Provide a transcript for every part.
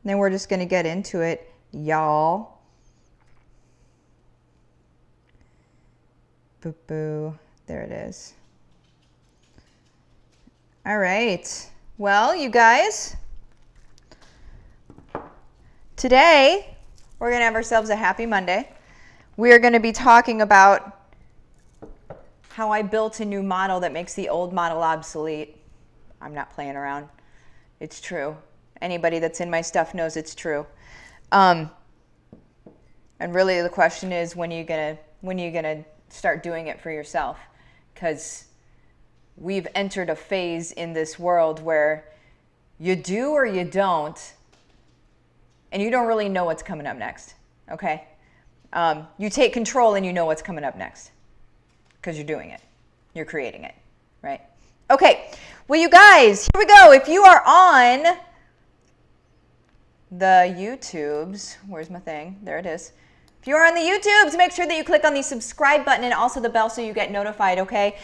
Then we're just going to get into it, y'all. Boo-boo. There it is. All right. Well, you guys, today we're going to have ourselves a happy Monday. We are going to be talking about how I built a new model that makes the old model obsolete. I'm not playing around. It's true. Anybody that's in my stuff knows it's true. And really the question is, when are you gonna start doing it for yourself? Because we've entered a phase in this world where you do or you don't, and you don't really know what's coming up next, okay? You take control and you know what's coming up next because you're doing it. You're creating it, right? Okay, well, you guys, here we go. If you are on the YouTubes, where's my thing? There it is. If you're on the YouTubes, make sure that you click on the subscribe button and also the bell so you get notified, okay?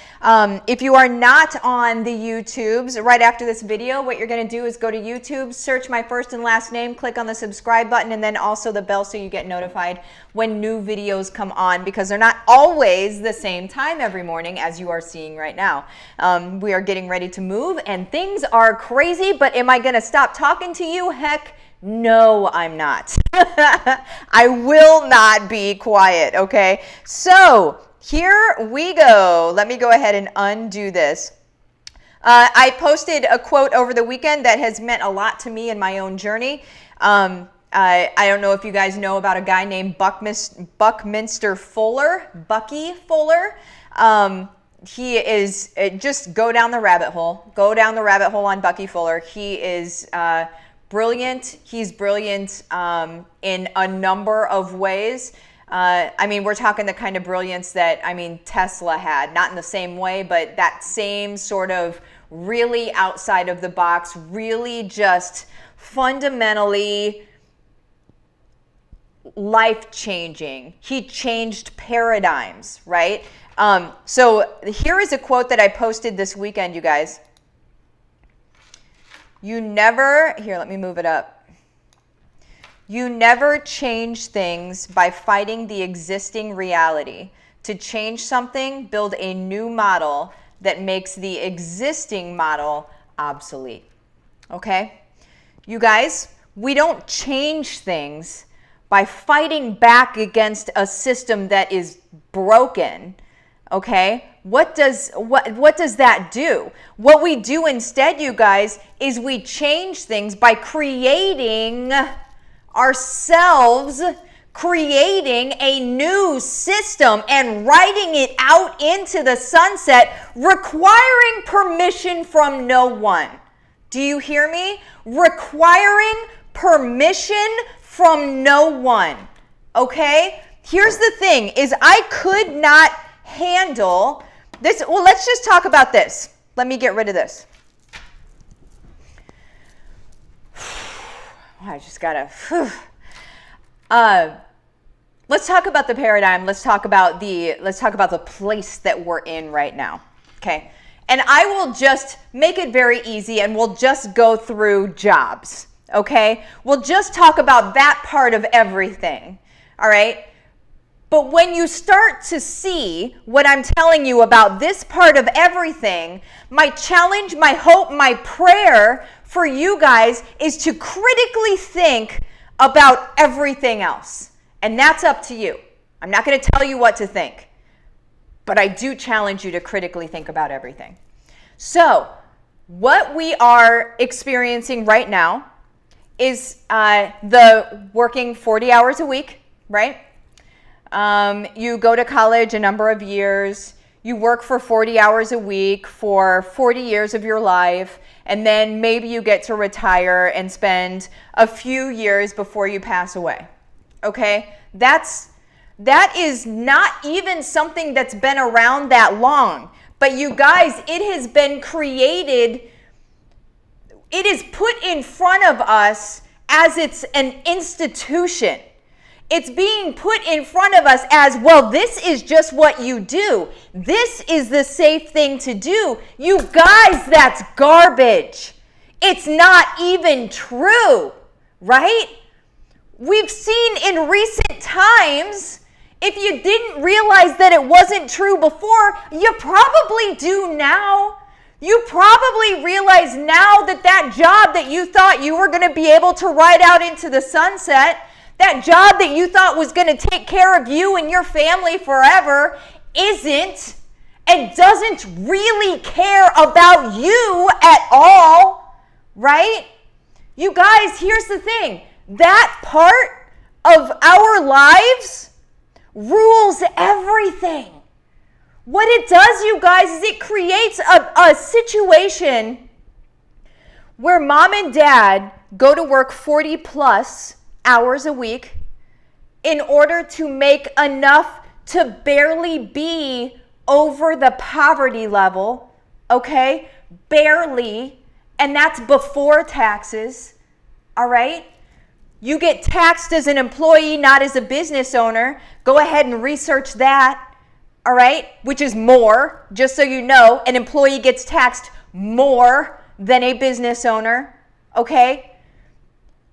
If you are not on the YouTubes, right after this video, what you're going to do is go to YouTube, search my first and last name, click on the subscribe button, and then also the bell so you get notified when new videos come on, because they're not always the same time every morning as you are seeing right now. We are getting ready to move, and things are crazy, but am I going to stop talking to you? Heck no, I'm not. I will not be quiet, okay? So here we go. Let me go ahead and undo this. I posted a quote over the weekend that has meant a lot to me in my own journey. I don't know if you guys know about a guy named Buckminster Fuller, Bucky Fuller. He is, just go down the rabbit hole. Go down the rabbit hole on Bucky Fuller. He is brilliant. He's brilliant in a number of ways. I mean, we're talking the kind of brilliance that, I mean, Tesla had. Not in the same way, but that same sort of really outside of the box, really just fundamentally life-changing. He changed paradigms, right? So here is a quote that I posted this weekend, you guys. You never, here, let me move it up. You never change things by fighting the existing reality. To change something, build a new model that makes the existing model obsolete. Okay? You guys, we don't change things by fighting back against a system that is broken. Okay? What does that do? What we do instead, you guys, is we change things by creating ourselves, creating a new system and writing it out into the sunset, requiring permission from no one. Do you hear me? Requiring permission from no one. Okay? Here's the thing, is I could not handle this. Well, let's just talk about this. Let me get rid of this. I just gotta. Let's talk about the paradigm. Let's talk about the place that we're in right now. Okay, and I will just make it very easy, and we'll just go through jobs. Okay, we'll just talk about that part of everything. All right. But when you start to see what I'm telling you about this part of everything, my challenge, my hope, my prayer for you guys is to critically think about everything else. And that's up to you. I'm not going to tell you what to think, but I do challenge you to critically think about everything. So what we are experiencing right now is the working 40 hours a week, right? You go to college a number of years, you work for 40 hours a week for 40 years of your life, and then maybe you get to retire and spend a few years before you pass away. Okay? That is not even something that's been around that long. But you guys, it has been created, it is put in front of us as it's an institution. It's being put in front of us as, well, this is just what you do. This is the safe thing to do. You guys, that's garbage. It's not even true, right? We've seen in recent times, if you didn't realize that it wasn't true before, you probably do now. You probably realize now that that job that you thought you were going to be able to ride out into the sunset, that job that you thought was going to take care of you and your family forever, isn't, and doesn't really care about you at all, right? You guys, here's the thing. That part of our lives rules everything. What it does, you guys, is it creates a situation where mom and dad go to work 40 plus hours a week in order to make enough to barely be over the poverty level, okay? Barely, and that's before taxes, all right? You get taxed as an employee, not as a business owner. Go ahead and research that. All right, which is more, just so you know, an employee gets taxed more than a business owner, okay?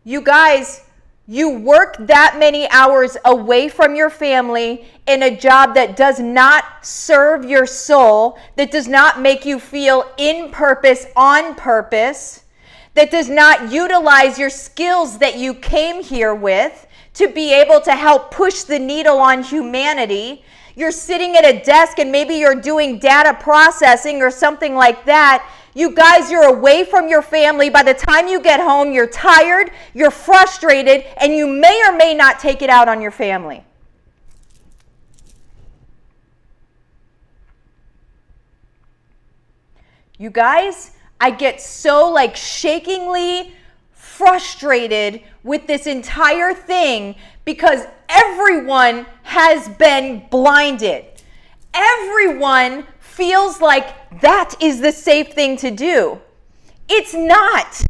You guys, you work that many hours away from your family in a job that does not serve your soul, that does not make you feel in purpose, on purpose, that does not utilize your skills that you came here with to be able to help push the needle on humanity. You're sitting at a desk and maybe you're doing data processing or something like that. You guys, you're away from your family. By the time you get home, you're tired, you're frustrated, and you may or may not take it out on your family. You guys, I get so shakingly frustrated with this entire thing because everyone has been blinded. Everyone feels like that is the safe thing to do. It's not.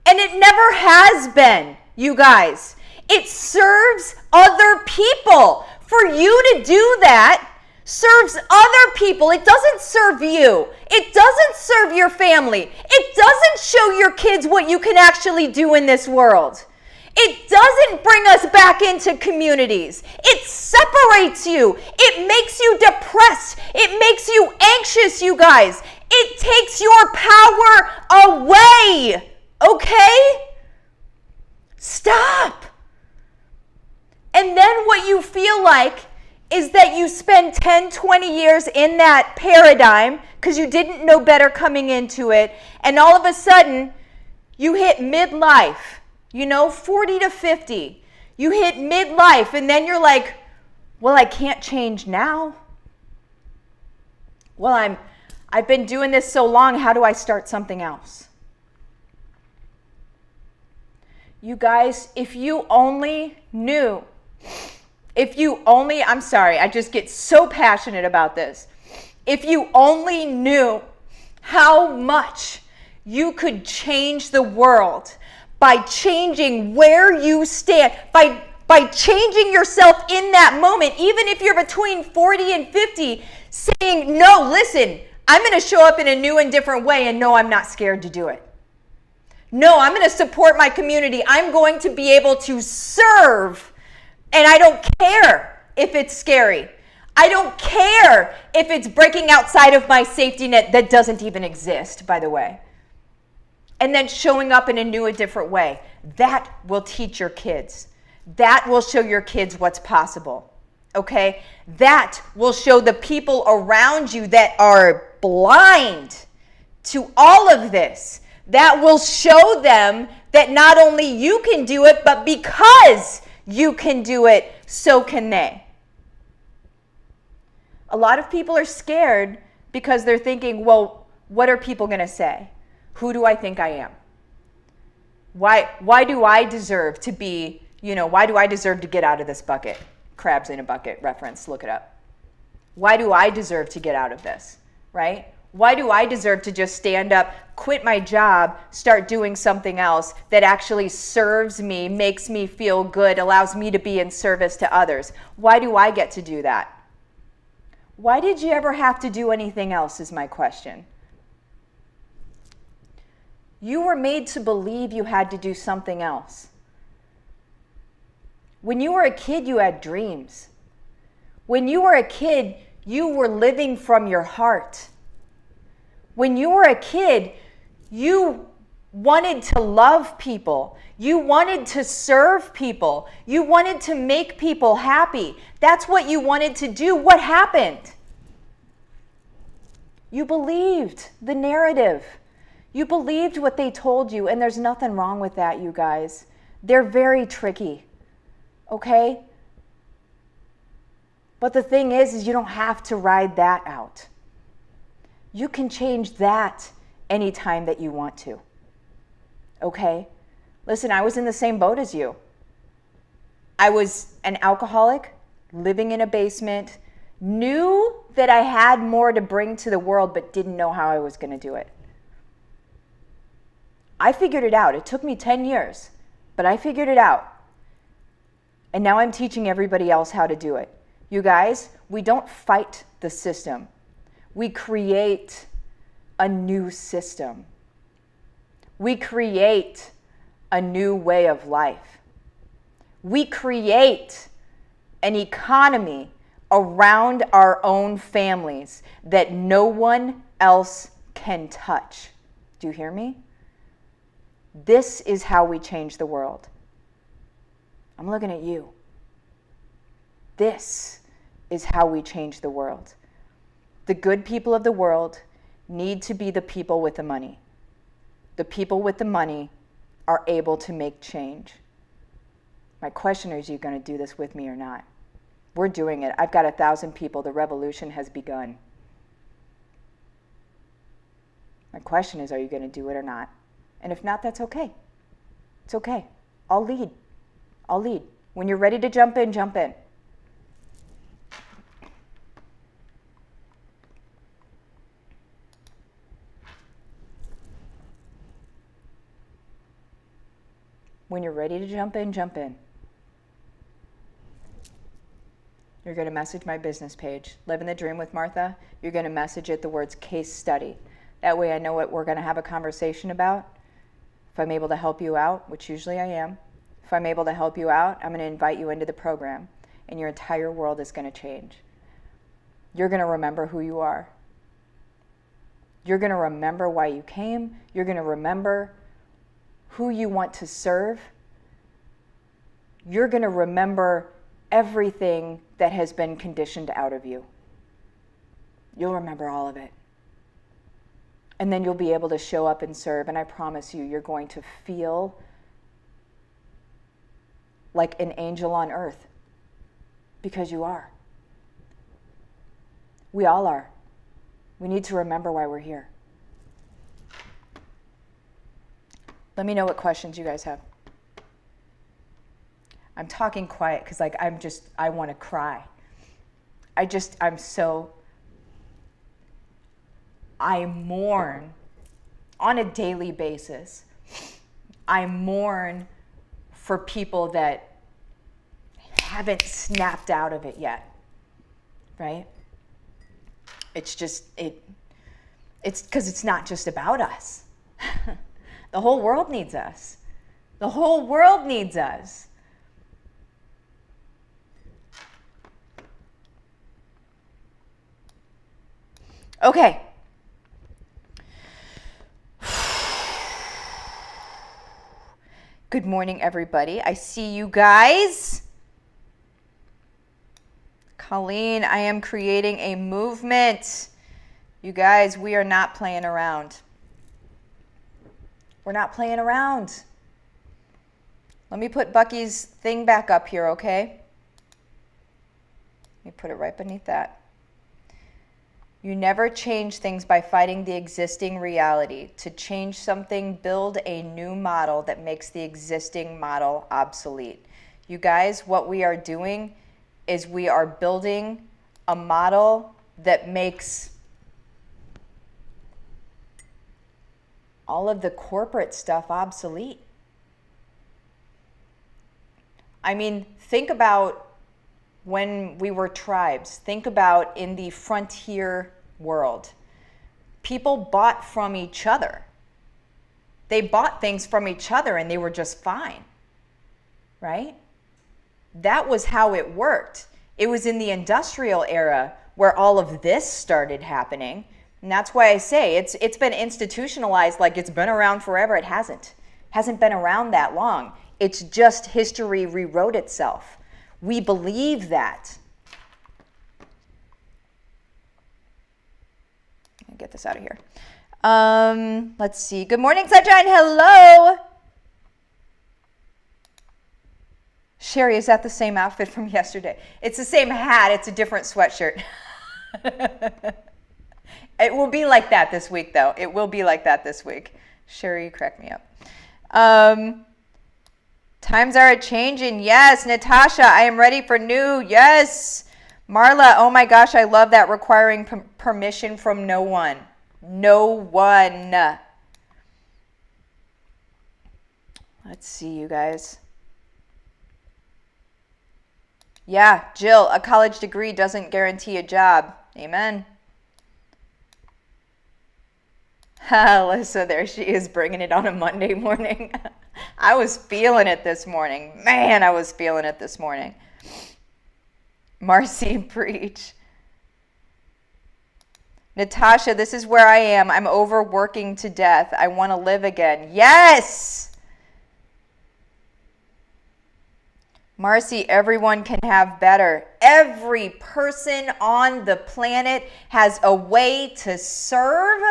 And it never has been, you guys. It serves other people. For you to do that serves other people. It doesn't serve you. It doesn't serve your family. It doesn't show your kids what you can actually do in this world. It doesn't bring us back into communities. It separates you. It makes you depressed. It makes you anxious, you guys. It takes your power away. Okay? Stop. And then what you feel like is that you spend 10, 20 years in that paradigm because you didn't know better coming into it, and all of a sudden you hit midlife. 40 to 50. You hit midlife and then you're like, well, I can't change now. Well, I've been doing this so long, how do I start something else? You guys, if you only knew, I'm sorry, I just get so passionate about this. If you only knew how much you could change the world by changing where you stand, by changing yourself in that moment, even if you're between 40 and 50, saying, no, listen, I'm going to show up in a new and different way, and no, I'm not scared to do it. No, I'm going to support my community. I'm going to be able to serve, and I don't care if it's scary. I don't care if it's breaking outside of my safety net that doesn't even exist, by the way. And then showing up in a new and different way. That will teach your kids. That will show your kids what's possible. Okay? That will show the people around you that are blind to all of this. That will show them that not only you can do it, but because you can do it, so can they. A lot of people are scared because they're thinking, well, what are people going to say? Who do I think I am? Why do I deserve to be, why do I deserve to get out of this bucket? Crabs in a bucket reference, look it up. Why do I deserve to get out of this, right? Why do I deserve to just stand up, quit my job, start doing something else that actually serves me, makes me feel good, allows me to be in service to others? Why do I get to do that? Why did you ever have to do anything else is my question. You were made to believe you had to do something else. When you were a kid, you had dreams. When you were a kid, you were living from your heart. When you were a kid, you wanted to love people. You wanted to serve people. You wanted to make people happy. That's what you wanted to do. What happened? You believed the narrative. You believed what they told you, and there's nothing wrong with that, you guys. They're very tricky, okay? But the thing is you don't have to ride that out. You can change that anytime that you want to, okay? Listen, I was in the same boat as you. I was an alcoholic, living in a basement, knew that I had more to bring to the world, but didn't know how I was going to do it. I figured it out. It took me 10 years, but I figured it out. And now I'm teaching everybody else how to do it. You guys, we don't fight the system. We create a new system. We create a new way of life. We create an economy around our own families that no one else can touch. Do you hear me? This is how we change the world. I'm looking at you. This is how we change the world. The good people of the world need to be the people with the money. The people with the money are able to make change. My question is, are you going to do this with me or not? We're doing it. I've got 1,000 people. The revolution has begun. My question is, are you going to do it or not? And if not, that's okay. It's okay. I'll lead. I'll lead. When you're ready to jump in, jump in. When you're ready to jump in, jump in. You're going to message my business page, Livin the Dream with Martha. You're going to message it the words case study. That way I know what we're going to have a conversation about. If I'm able to help you out, which usually I am, if I'm able to help you out, I'm going to invite you into the program, and your entire world is going to change. You're going to remember who you are. You're going to remember why you came. You're going to remember who you want to serve. You're going to remember everything that has been conditioned out of you. You'll remember all of it. And then you'll be able to show up and serve. And I promise you, you're going to feel like an angel on earth, because you are. We all are. We need to remember why we're here. Let me know what questions you guys have. I'm talking quiet because I want to cry. I mourn on a daily basis. I mourn for people that haven't snapped out of it yet, right? It's because it's not just about us. The whole world needs us. The whole world needs us. Okay. Good morning, everybody. I see you guys. Colleen, I am creating a movement. You guys, we are not playing around. We're not playing around. Let me put Bucky's thing back up here, okay? Let me put it right beneath that. You never change things by fighting the existing reality. To change something, build a new model that makes the existing model obsolete. You guys, what we are doing is we are building a model that makes all of the corporate stuff obsolete. I mean, think about when we were tribes. Think about in the frontier world. People bought from each other. They bought things from each other and they were just fine, right? That was how it worked. It was in the industrial era where all of this started happening. And that's why I say it's been institutionalized like it's been around forever. It hasn't. Hasn't been around that long. It's just history rewrote itself. We believe that. Let me get this out of here. Let's see. Good morning, Sunshine. Hello. Sherry, is that the same outfit from yesterday? It's the same hat. It's a different sweatshirt. It will be like that this week, though. It will be like that this week. Sherry, you crack me up. Times are a-changing. Yes. Natasha, I am ready for new. Yes. Marla, oh my gosh, I love that. Requiring permission from no one. No one. Let's see, you guys. Yeah, Jill, a college degree doesn't guarantee a job. Amen. Alyssa, there she is, bringing it on a Monday morning. I was feeling it this morning. Man, I was feeling it this morning. Marcy, preach. Natasha, this is where I am. I'm overworking to death. I want to live again. Yes! Marcy, everyone can have better. Every person on the planet has a way to serve.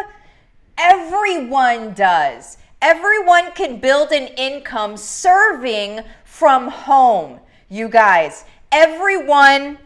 Everyone does. Everyone can build an income serving from home. You guys, everyone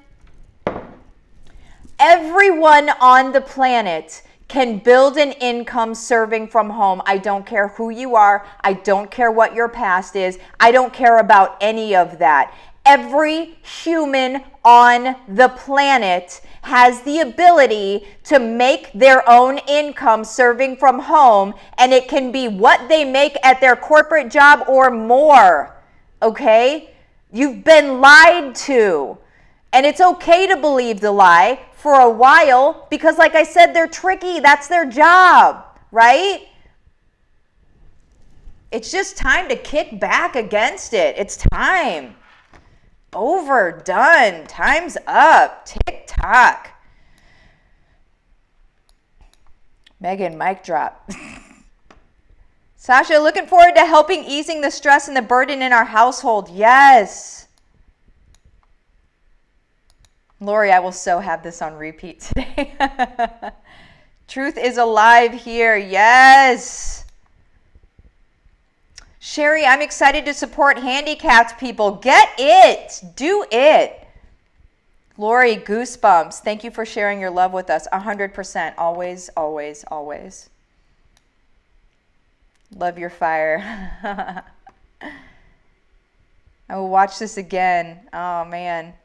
on the planet can build an income serving from home. I don't care who you are. I don't care what your past is. I don't care about any of that. Every human on the planet has the ability to make their own income serving from home, and it can be what they make at their corporate job or more. Okay? You've been lied to. And it's okay to believe the lie for a while because, like I said, they're tricky. That's their job, right? It's just time to kick back against it. It's time. Overdone. Time's up. Tick-tock. Megan, mic drop. Sasha, looking forward to helping easing the stress and the burden in our household. Yes. Lori, I will so have this on repeat today. Truth is alive here. Yes. Sherry, I'm excited to support handicapped people. Get it. Do it. Lori, goosebumps. Thank you for sharing your love with us. 100%. Always, always, always. Love your fire. I will watch this again. Oh, man.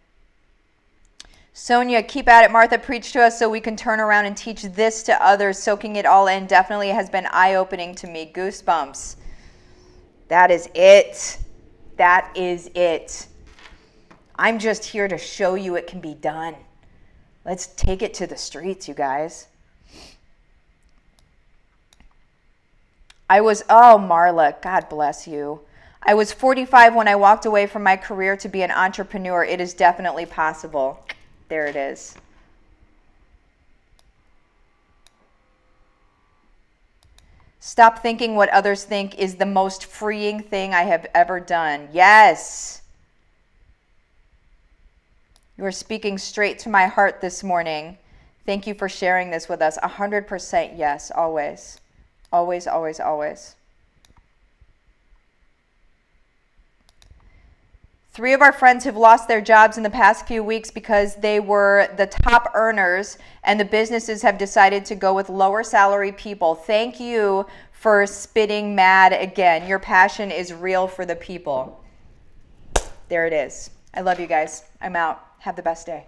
Sonia, keep at it. Martha, preach to us so we can turn around and teach this to others. Soaking it all in definitely has been eye-opening to me. Goosebumps. That is it. That is it. I'm just here to show you it can be done. Let's take it to the streets, you guys. Marla, God bless you. I was 45 when I walked away from my career to be an entrepreneur. It is definitely possible. There it is. Stop thinking what others think is the most freeing thing I have ever done. Yes. You are speaking straight to my heart this morning. Thank you for sharing this with us. 100% yes, always. Always, always, always. 3 of our friends have lost their jobs in the past few weeks because they were the top earners and the businesses have decided to go with lower salary people. Thank you for spitting mad again. Your passion is real for the people. There it is. I love you guys. I'm out. Have the best day.